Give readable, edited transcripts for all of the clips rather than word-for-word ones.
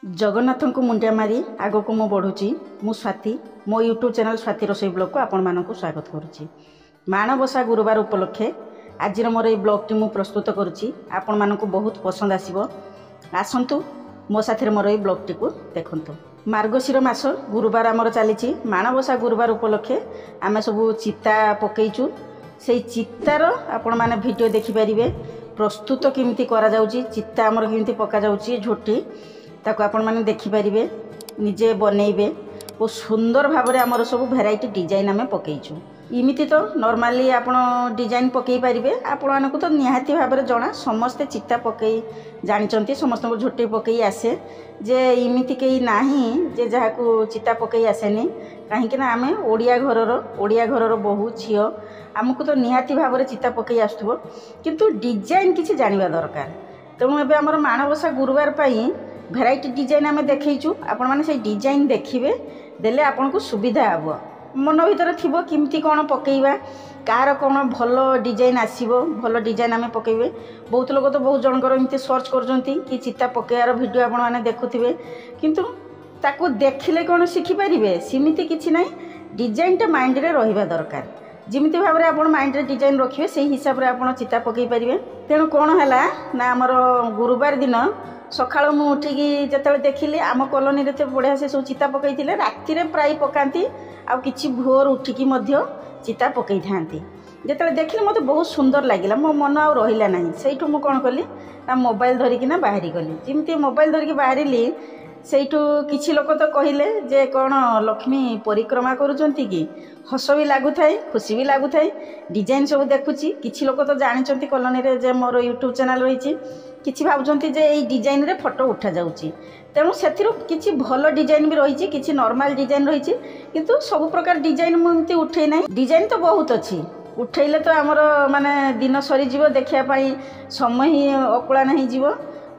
जगन्नाथ को मुंडिया मारी आग को मु बढ़ुची मु स्वाति मो यूट्यूब चैनल स्वाति रोसई ब्लॉग को आपण मानक स्वागत करुच्ची। माणबसा गुरुवार उपलक्षे आज मोर ये ब्लॉग टी मु प्रस्तुत करुच्ची। आपण मानक बहुत पसंद आसीबो। आसंतु मो साथी मोर ये ब्लॉग टी को देखंतु। मार्गशीर मास गुरुवार आमर चली माणबसा गुरुवार उपलक्षे आम सब चिता पकईचु। से चितार आपण माने वीडियो देखिपारे प्रस्तुत केमती करा जाउची, चिता आमर केमती पका जाउची झोटी ताको आपण माने देखिपारे निजे बनइबे और सुंदर भाव में आमर सब भेराइटी डिजाइन आम पकईचु। इमिति तो नॉर्मली आपण डिजाइन पकई पारिबे। आपण मानकु तो निहाती भाव में जना समस्ते चिता पकई जानिचंती, समस्त झोटी पकई आसे जे इमिति कई नाही जे जहाकू चिता पकई आसेनी। कहीं आम ओडिया घरर बहु झील आमको तो निहाती भाव में चिता पकई आसुथबो, किंतु डिजाइन किछि जानिबा दरकार। तेणु एबे हमर माणबसा गुरुवार पई भेराइटी डिजाइन आम देखु। आपण मैंने से डिजाइन देखिए देले आपन को सुविधा हम मन भर थी किमती कौन पकईवा कार कौन भल डिजाइन आसो भल डिजाइन आम पकईबे। बहुत लोग तो बहुत जनकर एमती सर्च करजंती कि चिता पकईवार वीडियो आपण मैंने देखुथिबे, किंतु ताको देखिले कौन शिखिपारे सेमती किछि नाही। डिजाइनटा माइंड रे रहिबा दरकार। जिमिति भाव में आपण माइंड रे डिजाइन रखिए से हिसाब रे आपण चिता पकई पारिबे। तेणु कौन है ना आमर गुरुवार दिन सकाळ मु उठिकी जेतले देखिली आम कॉलोनी रे तो बढ़िया से सब चिता पकई थिले। राति रे प्राय पकांती आ किछि भोर उठिकी मध्य चिता पकई थांती। जेतले देखिली मते बहुत सुंदर लागिला, मो मन आ रहिला नाही। सेइठु मु कोन कली ना मोबाइल धरिकी ना बाहरी गली। जिमती मोबाइल धरिकी बाहरिली सेइठु किछि लोक तो कहिले जे कोन लक्ष्मी परिक्रमा करूचंती कि हस भी लागू थाए खुशी भी लागू थाए। डिजाइन सब देखुची किछि लोक तो जानिचंती कॉलोनी रे जे मोर यूट्यूब चैनल रहिची किछि भाबुचंती जे एई डिजाइन रे फोटो उठा जाउची। तेणु सेथिरो किछि भल डिजाइन भी रहिची, किछि नॉर्मल डिजाइन रहिची, किंतु सब प्रकार डिजाइन मु एमती उठै नै। डिजाइन तो बहुत अछि, उठैले तो हमर माने दिन सरी जीवो, देखिया पई समय ही अकुला नहीं जीवो।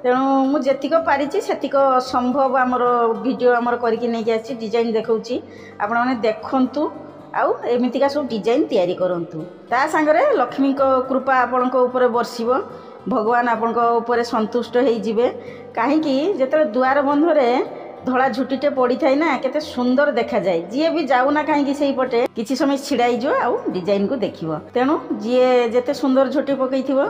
तेणु मु जेतिक पारिची सेतिक संभव आमर वीडियो आमर करके नहीं आसी डिजाइन देखौची। आपण माने देखंतु आउ एमितिका सब डिजाइन तैयारी करंतु। ता संगरे लक्ष्मी को कृपा आपनक ऊपर बरसिबो, भगवान आपनक ऊपर संतुष्ट हो जिवे। कहीं जेते दुआर बंधरे धड़ा झुटीटे पड़ी थाए ना केते सुंदर देखा जाए। जी भी जाऊना कहीं से पटे किसी समय छिड़ाई जो आउ डिजाइन को देखिबो। तेणु जी जेते सुंदर झुटी पकई थिबो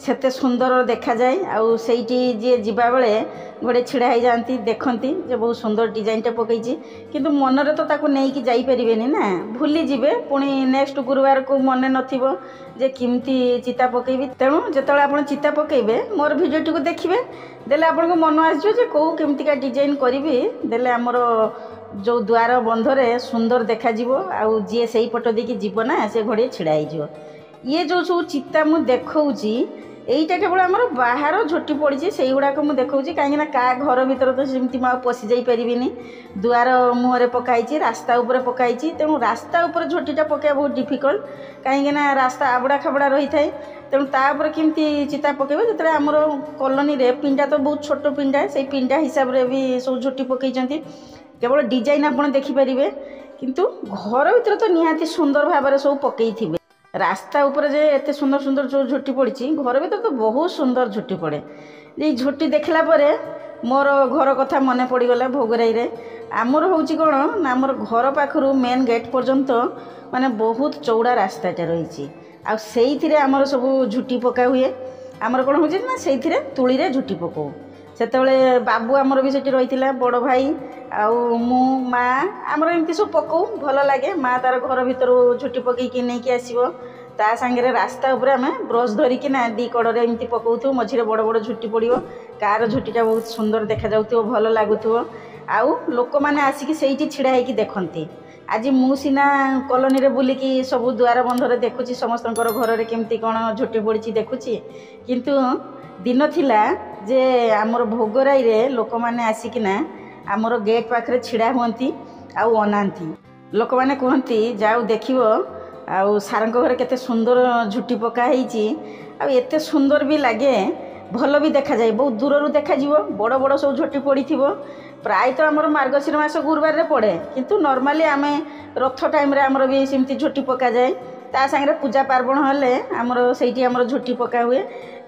सेते सुंदर देखा जाए। आउ सेठी जी जीवा बेले गोटे छिड़ा हो जाती देखती जे बहुत सुंदर डिजाइनटे पकईची, किंतु मनरे तो ताको नहीं कि जाई परिबेनी ना, भूली जिवे। पुणी नेक्स्ट गुरुवार को मन नथिबो जे किमती चिता पकईबी। तेणु जेतले आपण चिता पकईबे मोर वीडियोटी को देखिबे देले आपनको मन आसजो जे को केमतिका डिजाइन करिवि देले हमर जो द्वार बंधरे सुंदर देखा जीवो। आउ जी सही पट देकी जीव ना से घड़े छिड़ा हो। ये जो सब चिता मु देखौची एईटा केवल आमर बाहर झोटी पड़ी से गुड़ाक मुझे देखा कहीं का घर भर तो सेमती पशि जा पारिनी। दुआर मुहर पकाई रास्ता उपर पकाई, तेणु रास्ता उपर झोटीटा पकड़ा बहुत डिफिकल्ट कहीं रास्ता आबड़ा खाबड़ा रही थाए। तेणु तापर केमती चिता पकेबे जो आमर कॉलोनी रे पिंडा तो बहुत छोट पिंडा, से पिंडा हिसाब रे भी सब झोटी पकईचंती। केवल डिजाइन आपन देखिपारे, किंतु घर भीतर तो निहाती सुंदर भाव में सब पकई थिबे। रास्ता ऊपर जे एते सुंदर सुंदर जो झोटी पड़ी घर भीतर तो बहुत सुंदर झोटी पड़े। ये झोटी देखला परे मोर घर कथा मन पड़गला। भोगराई रे आमर होची कौन ना आमर घर पाखरु मेन गेट पर्यंत माने बहुत चौड़ा रास्ताटे रही। आईथिरे आमर सब झुटी पका हुए। आमर कौन हो ना से तुली रे झुटी पकाऊ। सेतबेले बाबू आमर भी सेठी रही, बड़ भाई आउ मु माँ आमर एमती सब पकाऊ भल लगे। माँ तार घर भीतर झुटी पकईकी नहीं आसो ता सांगे रास्ता उपर आम ब्रश धरिकी ना दी कड़े एमती पकाऊ। मझे बड़ बड़ झुटी पड़ो, कार झुटीटा बहुत सुंदर देखा जाउथो, भल लागुथो। आउ लोक मैंने आसिकी सेठी छिड़ा होइकी देखंती। आज मु सीना कॉलोनी रे बुलिकी सब दुआर बंधरे देखुची समस्त घर रे केमती कौन झुटी पड़ी देखुची, किंतु दिन थिला जे आमर भोगराई रे लोक मैंने आसिकिना आमर गेट पाखरे छिड़ा हुअंती आउ अनांती। लोक मैंने कहती जाऊ देखिबो आउ सारंक घर केते सुंदर झुटी पका ହେଇची। आ एते सुंदर भी लगे, भल भी देखा जाए, बहुत दूर देखा जीवो। बड़ बड़ सब झोटी पड़ी थिबो। प्राय तो आमर मार्गशीर मास गुरुवार रे पड़े, किंतु नॉर्मली आमे रथ टाइम रे आमर भी सेमती झोटी पका जाए। ता संगे पूजा पार्वण हेले आमर सेठी आमर झोटी पका हुए।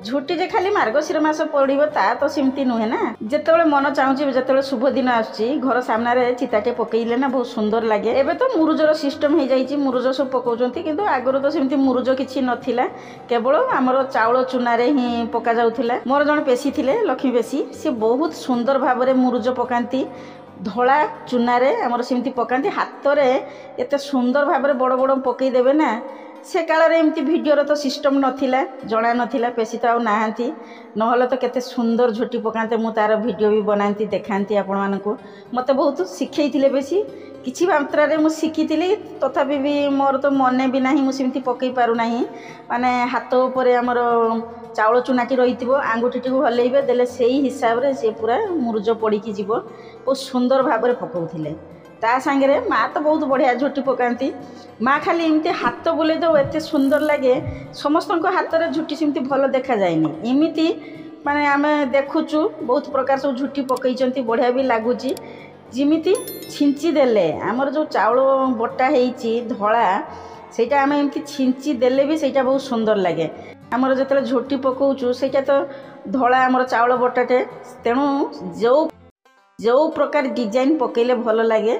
झुटी जे खाली मार्गशीर मास पड़ो ता तो सेमती नुहे ना जिते मन चाहूँ जो शुभ दिन आसुची घर सामने चिताटे पकईले ना बहुत सुंदर लगे। एबे तो मुरुजर सिस्टम हो जाइए मुरुज सब पकाउछंती किंतु आगुरी तो सेमती मुरुज किछि नथिला केवल आमर चाउल चूनारे ही पका जाउथिला। मोर जण पेशी थिले लक्ष्मी पेशी से बहुत सुंदर भाव में मुरुज पकाती धला चूनारे आमर सेमती पकाती हाथ में एत सुंदर भाव में बड़ बड़ पकईदेवे ना से काल एमती भिडियोर तो सिस्टम नथिला जना नथिला पेशी तो आहांती नहले तो केते सुंदर झोटी पकाते मु तार भिडियो भी बनाती देखाती आपण मानकु मते बहुत शिखैथिले बेसी किछि मात्रा रे मु शिखिथिली तथापि भी मोर तो मने भी नाही मु सेमती पकई पारु नाही माने हाथ ऊपर हमर चाउल चूनाटी रही आंगुठी हलैबे देले सेही हिसाब रे से पूरा मुरुज पड़की जीव बहुत सुंदर भाव में पकाउथिले। ता सांगे माँ तो बहुत बढ़िया झोटी पकाती माँ खाली एमती हाथ बुले दो एत सुंदर लगे समस्त हाथ में झुटी सेमती भल देखा जाएनी एमती माने आम देखुचु बहुत प्रकार सब झुटी पकई बढ़िया भी लगुच जिमिति छिंची देले आमर जो चाउल बटा होती धला सेटा आम एमती छिंची देले भी सेटा बहुत सुंदर लगे आमर जो झोटी पकाउचु सेटा तो धला आमर चाउल बटाटे तेणु जो प्रकार डिजाइन पकईले भल लगे।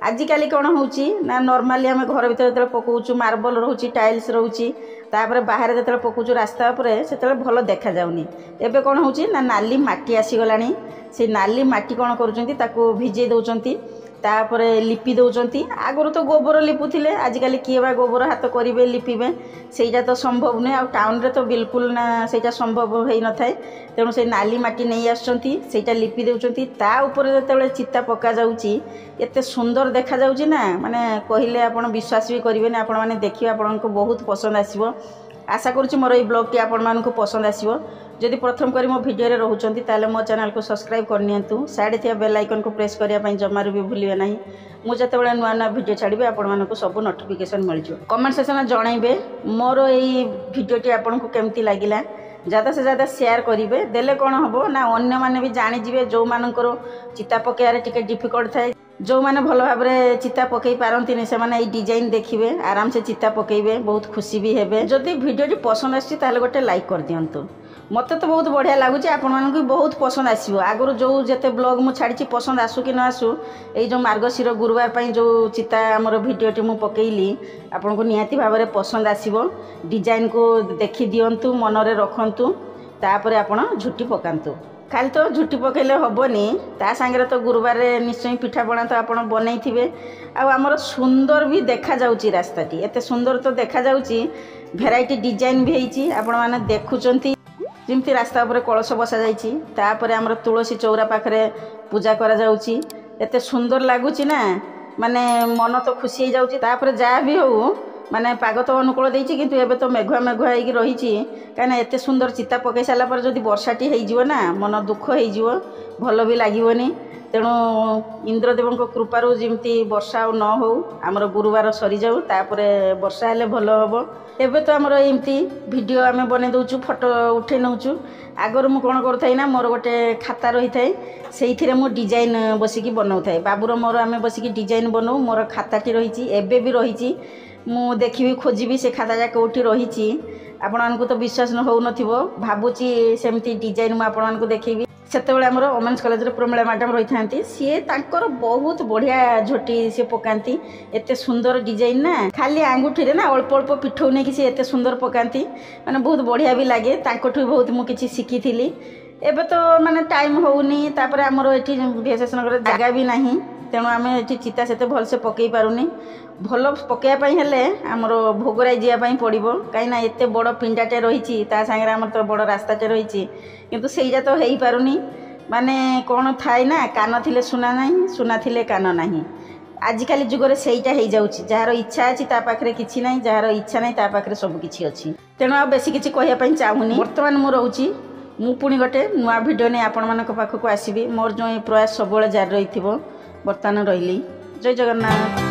आजिकल कौन होची ना नॉर्मली आम घर भीतर जो पकाउचु मार्बल रोची टाइल्स रोची तापर बाहर जो पकाउचु रास्ता पर से भल देखा जाउनी एबे कौन होची ना नाली माटी आसीगलानी से नाली माटी कौन करुचंती ताको भिजे दउचंती तापर लिपि दउचंती आगुर तो गोबर लिपुथिले आजिकल किए बा गोबर हाथ करेंगे लिपिबे सेटा तो संभव नुहे आ टाउन रे तो बिल्कुल ना सेटा संभव हो न थाए तेणु से नाली माटी नहीं आसुचंती सेटा लिपि देउचंती ता ऊपर जेतेबेले चिता पका जाउची एते सुंदर देखा जाउची ना माने कहिले आपण विश्वास भी करिवेनी आपण माने देखिबे आपनको बहुत पसंद आसीबो। आशा करुँच मोर ये ब्लॉग टी आपण मानकु पसंद आसीबो। जदि प्रथम करी मो वीडियो रे रहउचंती ताले मो चैनल को सब्सक्राइब करनियंतु साइड थिया बेल आइकन को प्रेस करिया पई जमारू भी भूलिबे नाही मु जेतेबेले नुआ नुआ वीडियो छाड़बे आपण मानकु सब नोटिफिकेशन मिल जो। कमेंट सेक्शन में जणाइबे मोर ये वीडियो टी आपनको केमती लागिला ज़्यादा से ज़्यादा शेयर करेंगे देले कौन हम ना अन्य माने भी जानीजे जो मानकर चिता पकड़ टिके डिफिकल्ट थाए जो माने भल भाव में चिता पकई पारती से माने डिजाइन देखिए आराम से चिता पकईबे बहुत खुशी भी हेबे। जदि वीडियो पसंद आसी गोटे लाइक कर दिंतु मत तो बहुत बढ़िया लगुच आपण भी बहुत पसंद आसो आगुरी जो जिते ब्लॉग मु छाड़ी पसंद आसू कि न आसू ये जो मार्गशीर गुरुवार पर जो चिता आमर भिडियोटी मु पकईली आपन को निहाती भाव में पसंद आसो डिजाइन को देखी दिंतु मनरे रखंतु तापर आपण झुटी पकांतु खाली तो झुटी पकईले हेनी ता सांगे तो गुरुवार निश्चय पिठापणा तो आप बनई आमर सुंदर भी देखा जाउची रास्ताटी एत सुंदर तो देखा जाउची भेराइटी डिजाइन भी होती आपण माने देखुचंती जमती रास्ता उपर कलश बसा जाइए तापर आमर तुलसी चौरा पाखरे पूजा करा जाउची एत सुंदर लगुच ना माने मन तो खुशी हो जाउची तापर जहाँ भी हो माने पाग तो अनुकूल देछि किंतु एबे तो मेघुआ मेघुआ होइकी रहिछि काना एते सुंदर चिता पकई साला पर जदि वर्षाटी होइजिवो ना मन दुख होइजिवो भल भी लागिवोनी तेणु इंद्रदेव कृपारू जमती वर्षा न हो आमर गुरुवार सरी जाऊ तापर वर्षा हेले भल हम एबे तो आमर एमती वीडियो आम बने दउचु फोटो उठे नउचु आगर मु कोन करथाई ना मोर गोटे खाता रही थाए से मु डिजाइन बसिकी बनाऊ थाए बाबूर मोर आम बसिकी डिजाइन बनाऊ मोर खाताटी रही एबे भी रही मु देखी खोजी से खाताटा कौटी रही आपण तो विश्वास हो भावुची सेमती डिजाइन मु आपण देखी सेतेबेले आमर वोमेन्स कॉलेज रे प्रमिला मैडम रही था सी तांकर बहुत बढ़िया झोटी सी पकाती एते सुंदर डिजाइन ना खाली आंगुठी रे ना अल्प अल्प पिठौ नहीं कि एते सुंदर पकाती माने बहुत बढ़िया भी लगे तांकठु बहुत मु किछि शिखी एबे तो माने टाइम होउनी तापर आमर एठी विशेष नगर जगह भी नहीं तेणु आम ये चिता से भल से पकई पारुनी भल पकड़ापी हेले आमर भोगराई जावाई पड़ो कहीं एत बड़ पिंडाटे रही सागर आम तो बड़ रास्ताटे रही किंतु सेटा तो हो पारुनी माने कौन थाए ना कान थिले सुना नहीं सुना थिले कान नहीं आजिकल जुगरे सेटा हो जाउची जार इच्छा अच्छी पाखे किसी ना जार इच्छा नहीं पाखे सब किसी अच्छी तेणु आ बेसी किसी कहवाई चाहूनी बर्तमान मु रोची मु पुणी गोटे नुआ भिडियो नहीं आपण मान पाखक आसबि मोर जो प्रयास सब जारी रही बर्तमान रही जय जगन्नाथ।